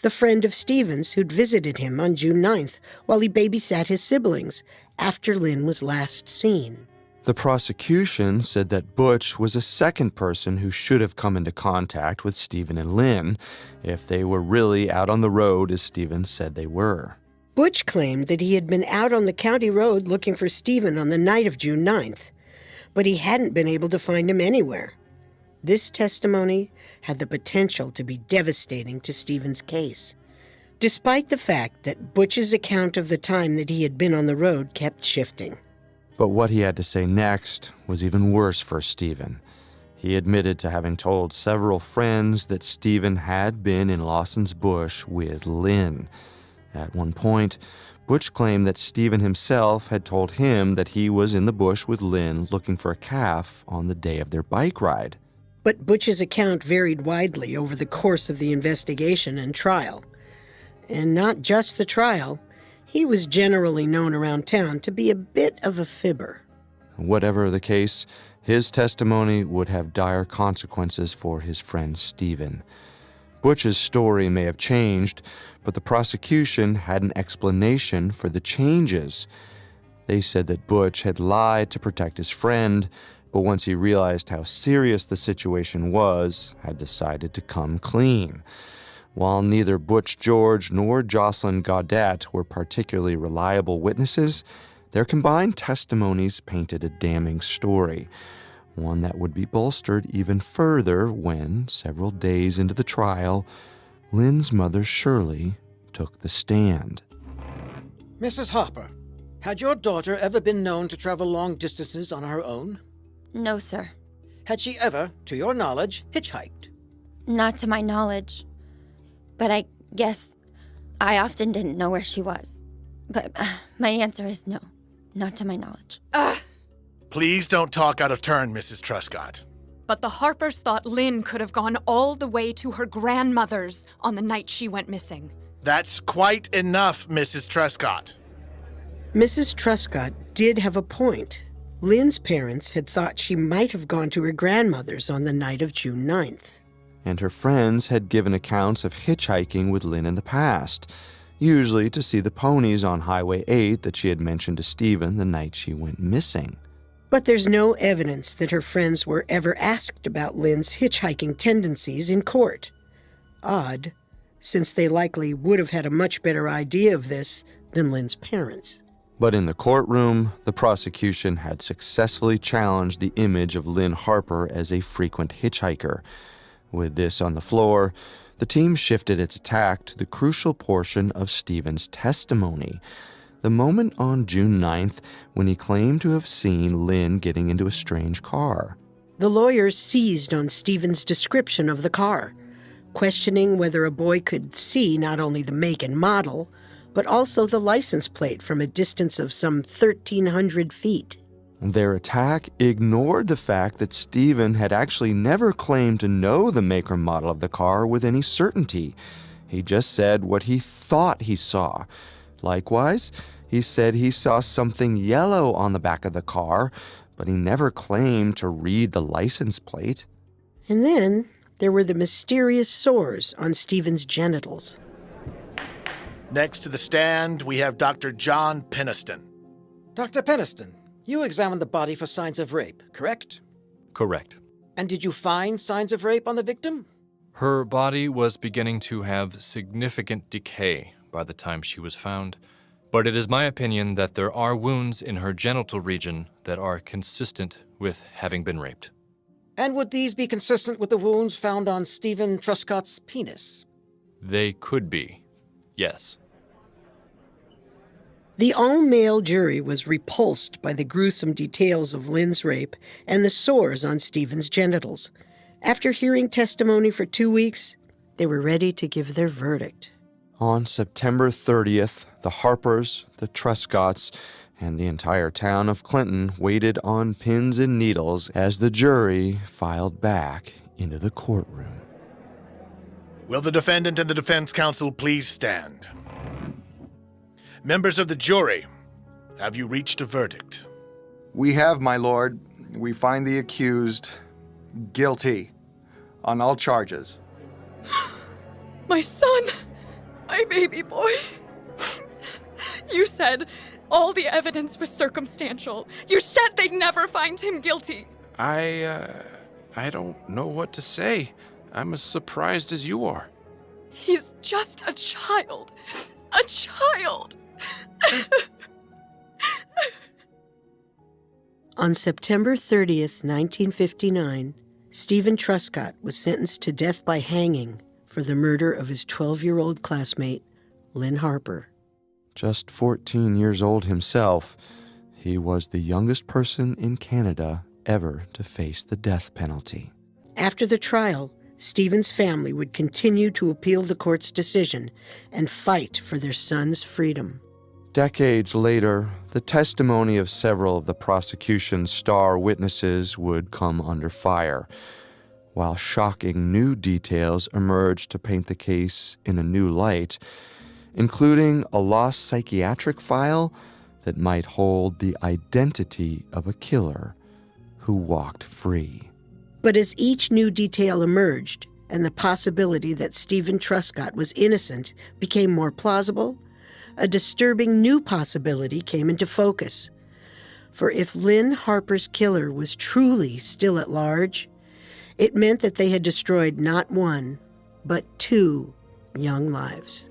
the friend of Stephen's who'd visited him on June 9th while he babysat his siblings after Lynn was last seen. The prosecution said that Butch was a second person who should have come into contact with Stephen and Lynn if they were really out on the road as Stephen said they were. Butch claimed that he had been out on the county road looking for Stephen on the night of June 9th, but he hadn't been able to find him anywhere. This testimony had the potential to be devastating to Stephen's case, despite the fact that Butch's account of the time that he had been on the road kept shifting. But what he had to say next was even worse for Stephen. He admitted to having told several friends that Stephen had been in Lawson's Bush with Lynn. At one point, Butch claimed that Stephen himself had told him that he was in the bush with Lynn looking for a calf on the day of their bike ride. But Butch's account varied widely over the course of the investigation and trial. And not just the trial. He was generally known around town to be a bit of a fibber. Whatever the case, his testimony would have dire consequences for his friend Stephen. Butch's story may have changed, but the prosecution had an explanation for the changes. They said that Butch had lied to protect his friend, but once he realized how serious the situation was, had decided to come clean. While neither Butch George nor Jocelyn Gaudette were particularly reliable witnesses, their combined testimonies painted a damning story, one that would be bolstered even further when, several days into the trial, Lynn's mother Shirley took the stand. Mrs. Harper, had your daughter ever been known to travel long distances on her own? No, sir. Had she ever, to your knowledge, hitchhiked? Not to my knowledge. But I guess I often didn't know where she was. But my answer is no. Not to my knowledge. Please don't talk out of turn, Mrs. Truscott. But the Harpers thought Lynn could have gone all the way to her grandmother's on the night she went missing. That's quite enough, Mrs. Truscott. Mrs. Truscott did have a point. Lynn's parents had thought she might have gone to her grandmother's on the night of June 9th. And her friends had given accounts of hitchhiking with Lynn in the past, usually to see the ponies on Highway 8 that she had mentioned to Stephen the night she went missing. But there's no evidence that her friends were ever asked about Lynn's hitchhiking tendencies in court. Odd, since they likely would have had a much better idea of this than Lynn's parents. But in the courtroom, the prosecution had successfully challenged the image of Lynne Harper as a frequent hitchhiker. With this on the floor, the team shifted its attack to the crucial portion of Stephen's testimony, the moment on June 9th when he claimed to have seen Lynn getting into a strange car. The lawyers seized on Stephen's description of the car, questioning whether a boy could see not only the make and model, but also the license plate from a distance of some 1,300 feet. Their attack ignored the fact that Stephen had actually never claimed to know the make or model of the car with any certainty. He just said what he thought he saw. Likewise, he said he saw something yellow on the back of the car, but he never claimed to read the license plate. And then there were the mysterious sores on Stephen's genitals. Next to the stand, we have Dr. John Penniston. Dr. Penniston, you examined the body for signs of rape, correct? Correct. And did you find signs of rape on the victim? Her body was beginning to have significant decay by the time she was found, but it is my opinion that there are wounds in her genital region that are consistent with having been raped. And would these be consistent with the wounds found on Stephen Truscott's penis? They could be, yes. The all-male jury was repulsed by the gruesome details of Lynn's rape and the sores on Stephen's genitals. After hearing testimony for 2 weeks, they were ready to give their verdict. On September 30th, the Harpers, the Truscotts, and the entire town of Clinton waited on pins and needles as the jury filed back into the courtroom. Will the defendant and the defense counsel please stand? Members of the jury, have you reached a verdict? We have, my lord. We find the accused guilty on all charges. My son! My baby boy! You said all the evidence was circumstantial. You said they'd never find him guilty. I don't know what to say. I'm as surprised as you are. He's just a child. A child! On September 30th, 1959, Stephen Truscott was sentenced to death by hanging for the murder of his 12-year-old classmate, Lynne Harper. Just 14 years old himself, he was the youngest person in Canada ever to face the death penalty. After the trial, Stephen's family would continue to appeal the court's decision and fight for their son's freedom. Decades later, the testimony of several of the prosecution's star witnesses would come under fire, while shocking new details emerged to paint the case in a new light, including a lost psychiatric file that might hold the identity of a killer who walked free. But as each new detail emerged, and the possibility that Stephen Truscott was innocent became more plausible, a disturbing new possibility came into focus. For if Lynne Harper's killer was truly still at large, it meant that they had destroyed not one, but 2 young lives.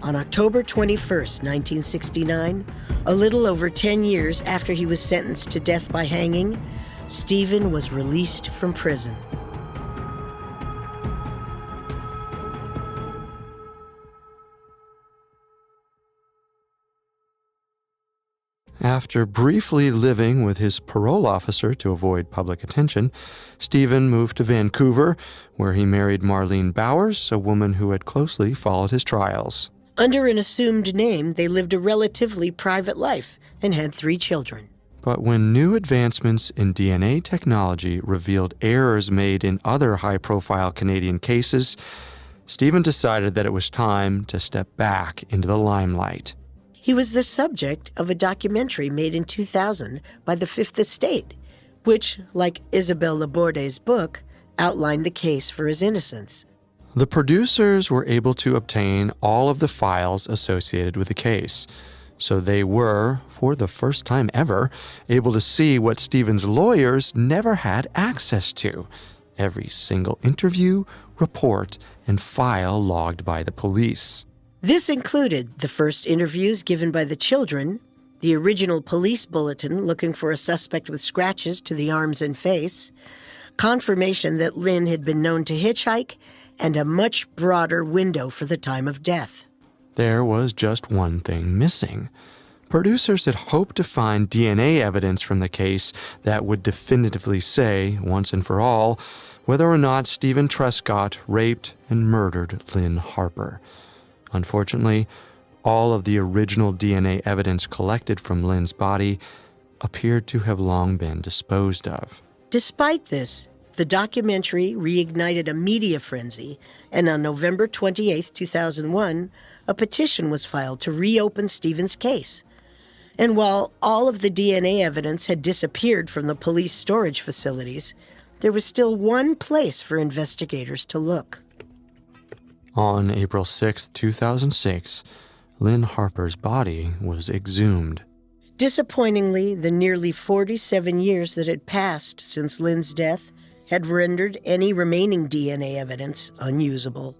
On October 21st, 1969, a little over 10 years after he was sentenced to death by hanging, Stephen was released from prison. After briefly living with his parole officer to avoid public attention, Stephen moved to Vancouver, where he married Marlene Bowers, a woman who had closely followed his trials. Under an assumed name, they lived a relatively private life and had 3 children. But when new advancements in DNA technology revealed errors made in other high-profile Canadian cases, Stephen decided that it was time to step back into the limelight. He was the subject of a documentary made in 2000 by the Fifth Estate, which, like Isabelle Laborde's book, outlined the case for his innocence. The producers were able to obtain all of the files associated with the case, so they were, for the first time ever, able to see what Stephen's lawyers never had access to: every single interview, report, and file logged by the police. This included the first interviews given by the children, the original police bulletin looking for a suspect with scratches to the arms and face, confirmation that Lynne had been known to hitchhike, and a much broader window for the time of death. There was just one thing missing. Producers had hoped to find DNA evidence from the case that would definitively say, once and for all, whether or not Stephen Truscott raped and murdered Lynne Harper. Unfortunately, all of the original DNA evidence collected from Lynne's body appeared to have long been disposed of. Despite this, the documentary reignited a media frenzy, and on November 28, 2001, a petition was filed to reopen Stephen's case. And while all of the DNA evidence had disappeared from the police storage facilities, there was still one place for investigators to look. On April 6, 2006, Lynne Harper's body was exhumed. Disappointingly, the nearly 47 years that had passed since Lynne's death had rendered any remaining DNA evidence unusable.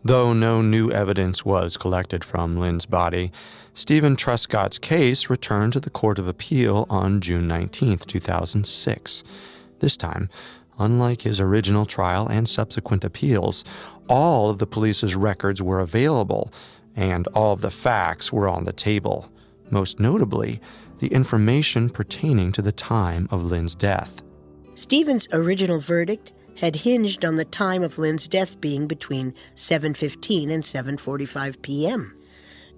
Though no new evidence was collected from Lynne's body, Stephen Truscott's case returned to the Court of Appeal on June 19, 2006. This time, unlike his original trial and subsequent appeals, all of the police's records were available, and all of the facts were on the table. Most notably, the information pertaining to the time of Lynne's death. Stephen's original verdict had hinged on the time of Lynne's death being between 7:15 and 7:45 p.m.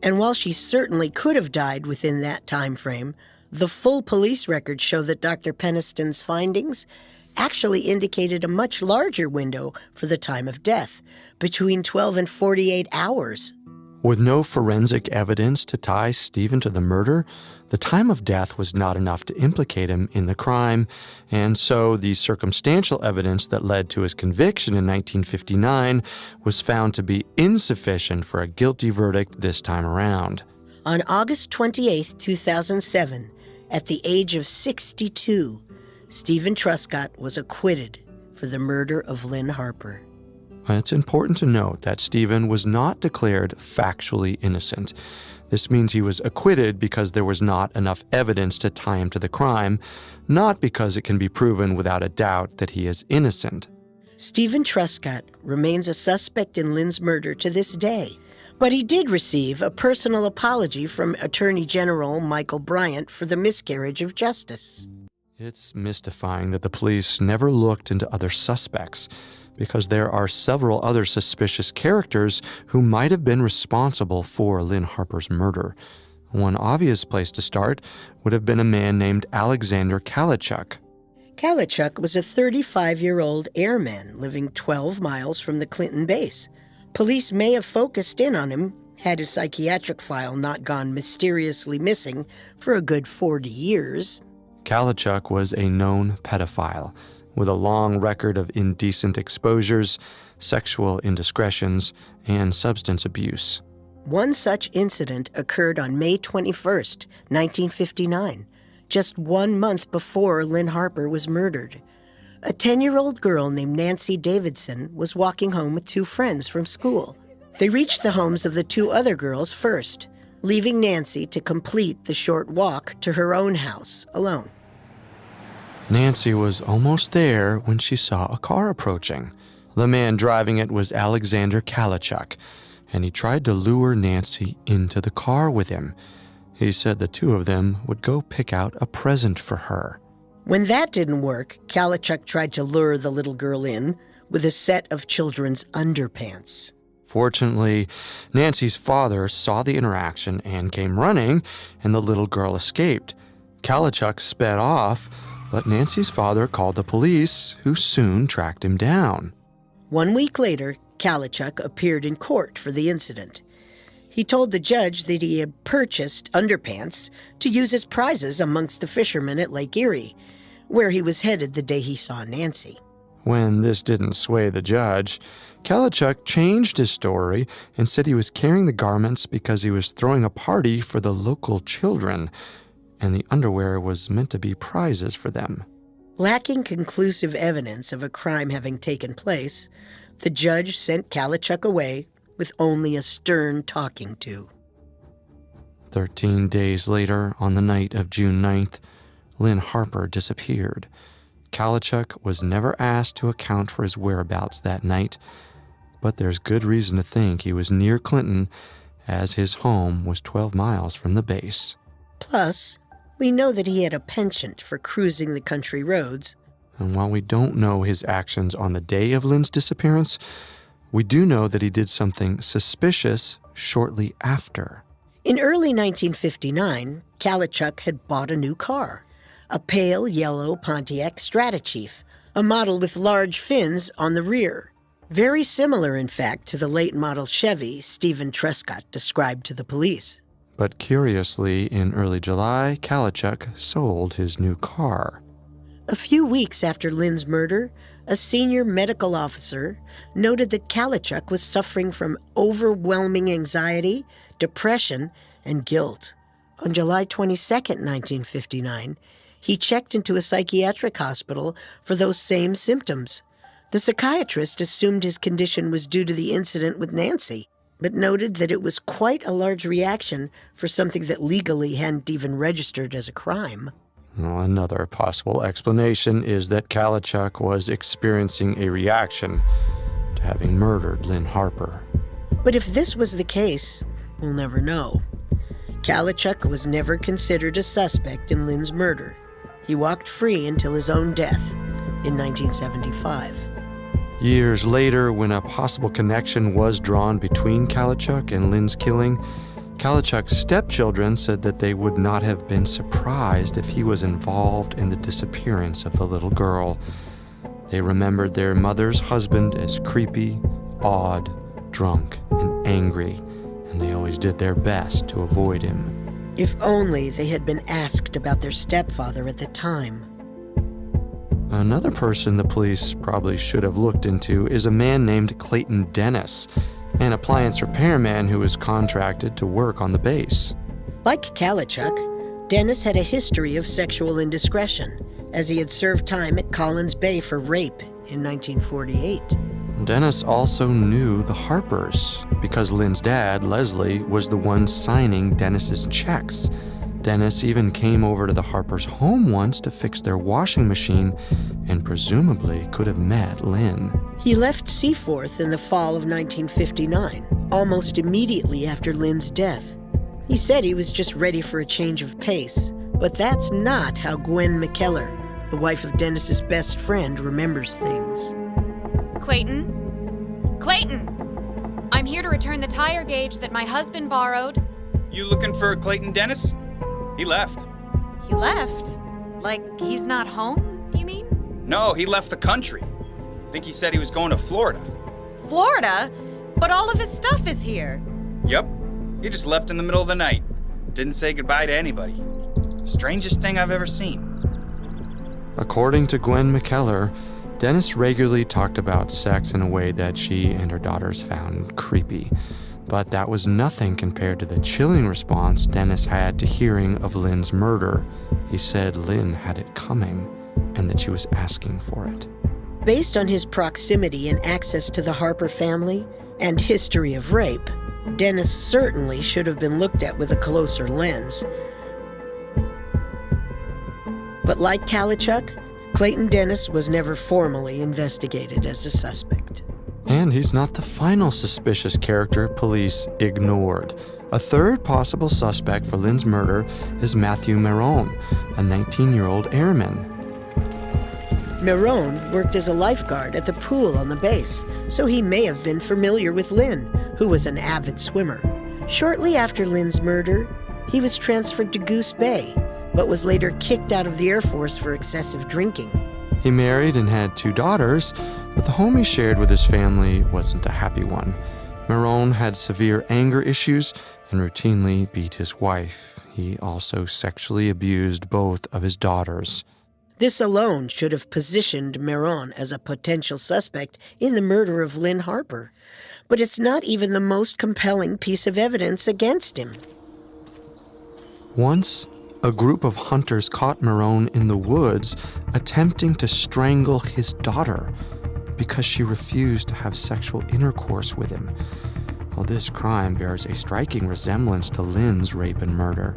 And while she certainly could have died within that time frame, the full police records show that Dr. Peniston's findings actually indicated a much larger window for the time of death, between 12 and 48 hours. With no forensic evidence to tie Stephen to the murder, the time of death was not enough to implicate him in the crime, and so the circumstantial evidence that led to his conviction in 1959 was found to be insufficient for a guilty verdict this time around. On August 28, 2007, at the age of 62, Stephen Truscott was acquitted for the murder of Lynne Harper. It's important to note that Stephen was not declared factually innocent. This means he was acquitted because there was not enough evidence to tie him to the crime, not because it can be proven without a doubt that he is innocent. Stephen Truscott remains a suspect in Lynne's murder to this day, but he did receive a personal apology from Attorney General Michael Bryant for the miscarriage of justice. It's mystifying that the police never looked into other suspects, because there are several other suspicious characters who might have been responsible for Lynne Harper's murder. One obvious place to start would have been a man named Alexander Kalichuk. Kalichuk was a 35-year-old airman living 12 miles from the Clinton base. Police may have focused in on him had his psychiatric file not gone mysteriously missing for a good 40 years. Kalichuk was a known pedophile, with a long record of indecent exposures, sexual indiscretions, and substance abuse. One such incident occurred on May 21st, 1959, just 1 month before Lynne Harper was murdered. A 10-year-old girl named Nancy Davidson was walking home with 2 friends from school. They reached the homes of the two other girls first, leaving Nancy to complete the short walk to her own house alone. Nancy was almost there when she saw a car approaching. The man driving it was Alexander Kalachuk, and he tried to lure Nancy into the car with him. He said the two of them would go pick out a present for her. When that didn't work, Kalachuk tried to lure the little girl in with a set of children's underpants. Fortunately, Nancy's father saw the interaction and came running, and the little girl escaped. Kalachuk sped off, but Nancy's father called the police, who soon tracked him down. 1 week later, Kalachuk appeared in court for the incident. He told the judge that he had purchased underpants to use as prizes amongst the fishermen at Lake Erie, where he was headed the day he saw Nancy. When this didn't sway the judge, Kalachuk changed his story and said he was carrying the garments because he was throwing a party for the local children, and the underwear was meant to be prizes for them. Lacking conclusive evidence of a crime having taken place, the judge sent Kalachuk away with only a stern talking to. 13 days later, on the night of June 9th, Lynne Harper disappeared. Kalachuk was never asked to account for his whereabouts that night, but there's good reason to think he was near Clinton, as his home was 12 miles from the base. Plus, we know that he had a penchant for cruising the country roads. And while we don't know his actions on the day of Lynne's disappearance, we do know that he did something suspicious shortly after. In early 1959, Kalachuk had bought a new car, a pale yellow Pontiac Stratachief, a model with large fins on the rear. Very similar, in fact, to the late model Chevy Stephen Truscott described to the police. But curiously, in early July, Kalachuk sold his new car. A few weeks after Lynne's murder, a senior medical officer noted that Kalachuk was suffering from overwhelming anxiety, depression, and guilt. On July 22, 1959, he checked into a psychiatric hospital for those same symptoms. The psychiatrist assumed his condition was due to the incident with Nancy, but noted that it was quite a large reaction for something that legally hadn't even registered as a crime. Well, another possible explanation is that Kalachuk was experiencing a reaction to having murdered Lynne Harper. But if this was the case, we'll never know. Kalachuk was never considered a suspect in Lynne's murder. He walked free until his own death in 1975. Years later, when a possible connection was drawn between Kalachuk and Lynne's killing, Kalachuk's stepchildren said that they would not have been surprised if he was involved in the disappearance of the little girl. They remembered their mother's husband as creepy, odd, drunk, and angry, and they always did their best to avoid him. If only they had been asked about their stepfather at the time. Another person the police probably should have looked into is a man named Clayton Dennis, an appliance repairman who was contracted to work on the base. Like Kalachuk, Dennis had a history of sexual indiscretion, as he had served time at Collins Bay for rape in 1948. Dennis also knew the Harpers, because Lynne's dad, Leslie, was the one signing Dennis's checks. Dennis even came over to the Harpers' home once to fix their washing machine and presumably could have met Lynne. He left Seaforth in the fall of 1959, almost immediately after Lynne's death. He said he was just ready for a change of pace, but that's not how Gwen McKellar, the wife of Dennis's best friend, remembers things. Clayton? Clayton! I'm here to return the tire gauge that my husband borrowed. You looking for Clayton Dennis? He left. He left? Like, he's not home, you mean? No, he left the country. I think he said he was going to Florida. Florida? But all of his stuff is here. Yep. He just left in the middle of the night. Didn't say goodbye to anybody. Strangest thing I've ever seen. According to Gwen McKellar, Dennis regularly talked about sex in a way that she and her daughters found creepy. But that was nothing compared to the chilling response Dennis had to hearing of Lynne's murder. He said Lynne had it coming and that she was asking for it. Based on his proximity and access to the Harper family and history of rape, Dennis certainly should have been looked at with a closer lens. But like Kalichuk, Clayton Dennis was never formally investigated as a suspect. And he's not the final suspicious character police ignored. A third possible suspect for Lynn's murder is Matthew Marone, a 19-year-old airman. Marone worked as a lifeguard at the pool on the base, so he may have been familiar with Lynn, who was an avid swimmer. Shortly after Lynn's murder, he was transferred to Goose Bay, but was later kicked out of the Air Force for excessive drinking. He married and had 2 daughters, but the home he shared with his family wasn't a happy one. Marone had severe anger issues and routinely beat his wife. He also sexually abused both of his daughters. This alone should have positioned Marone as a potential suspect in the murder of Lynne Harper. But it's not even the most compelling piece of evidence against him. Once, a group of hunters caught Marone in the woods attempting to strangle his daughter because she refused to have sexual intercourse with him. Well, this crime bears a striking resemblance to Lynn's rape and murder,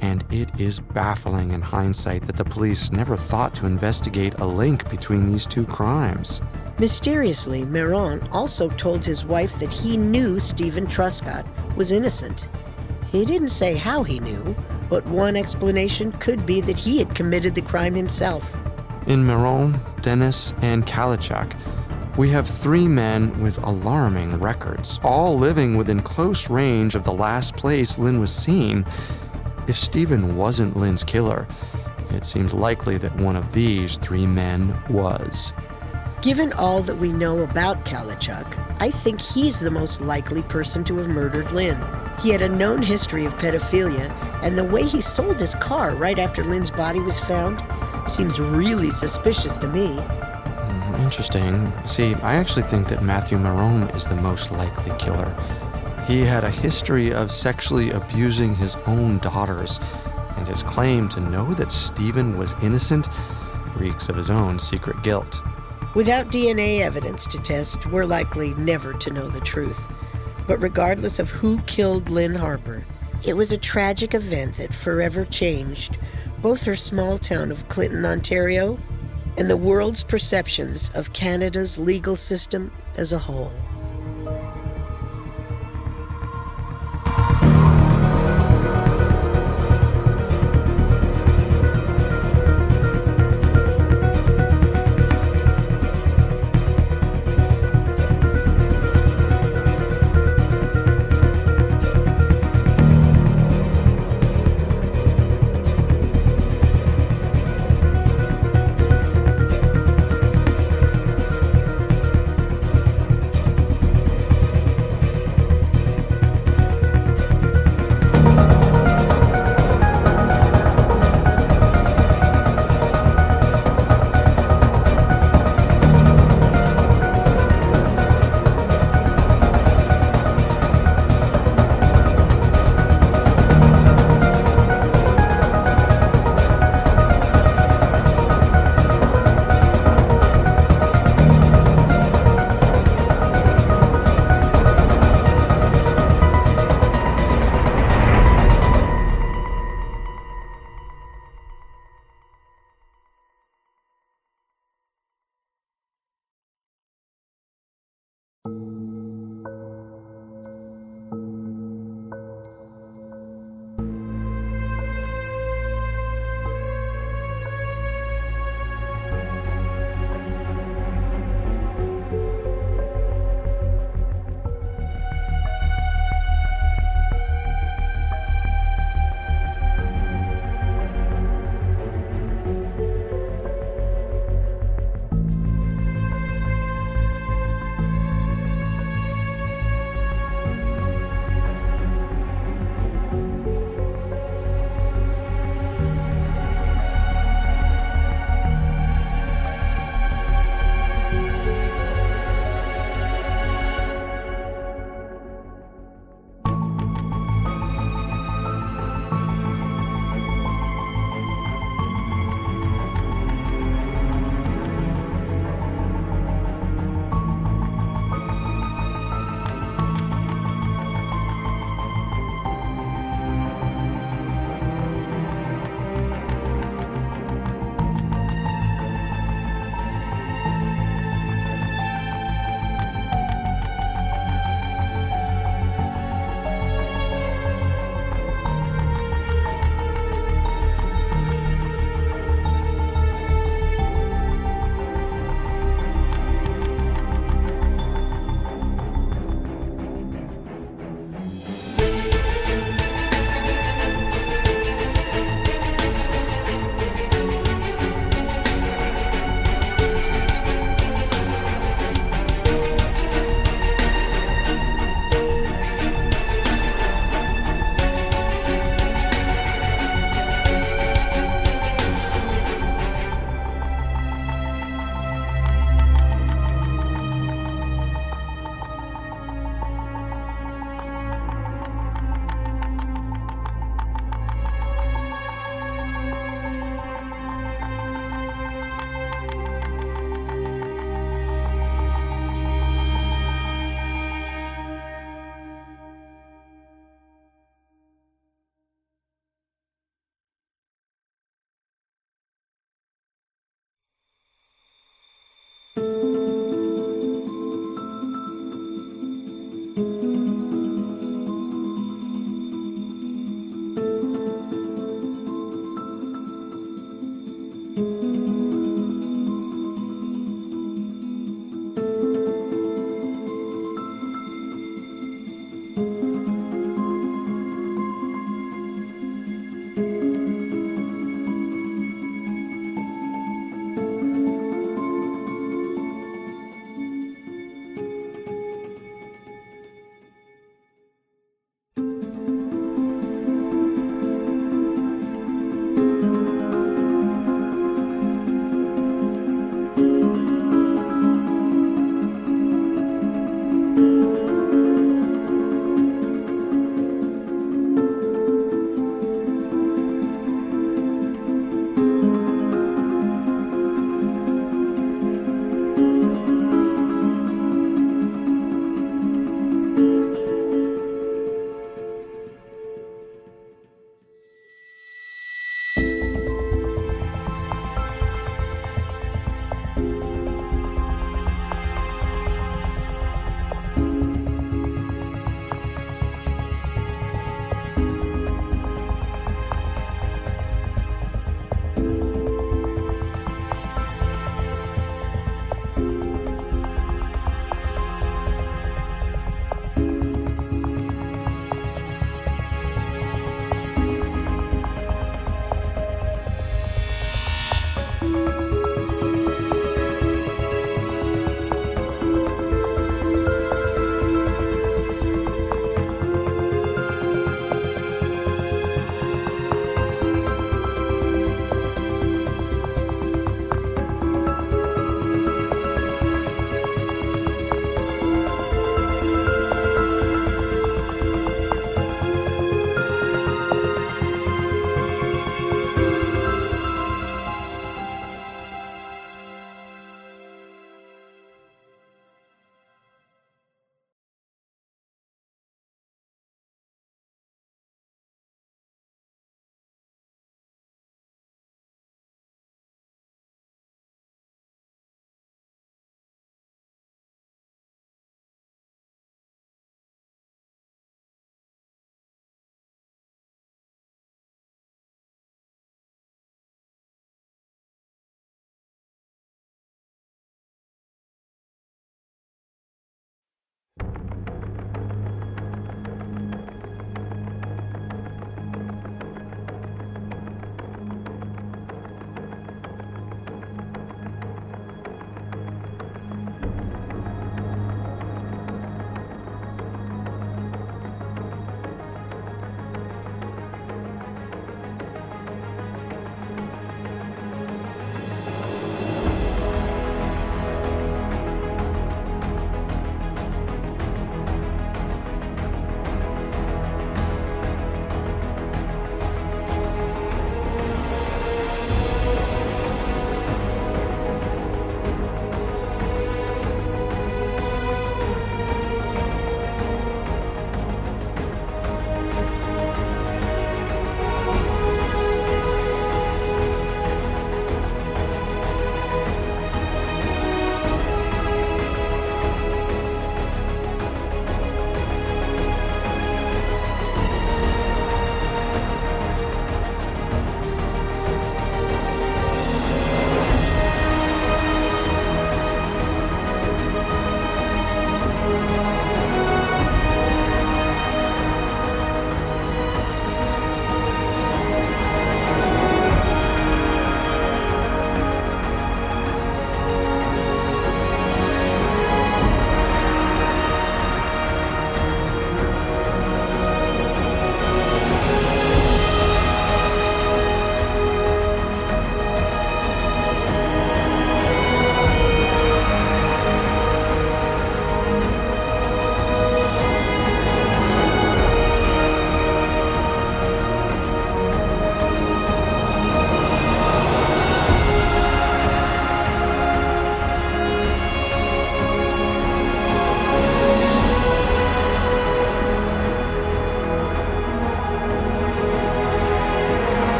and it is baffling in hindsight that the police never thought to investigate a link between these 2 crimes. Mysteriously, Marone also told his wife that he knew Stephen Truscott was innocent. He didn't say how he knew, but one explanation could be that he had committed the crime himself. In Marone, Dennis, and Kalichuk, we have 3 men with alarming records, all living within close range of the last place Lynn was seen. If Stephen wasn't Lynn's killer, it seems likely that one of these 3 men was. Given all that we know about Kalichuk, I think he's the most likely person to have murdered Lynn. He had a known history of pedophilia, and the way he sold his car right after Lynn's body was found seems really suspicious to me. Interesting. See, I actually think that Matthew Marone is the most likely killer. He had a history of sexually abusing his own daughters, and his claim to know that Stephen was innocent reeks of his own secret guilt. Without DNA evidence to test, we're likely never to know the truth. But regardless of who killed Lynne Harper, it was a tragic event that forever changed both her small town of Clinton, Ontario, and the world's perceptions of Canada's legal system as a whole.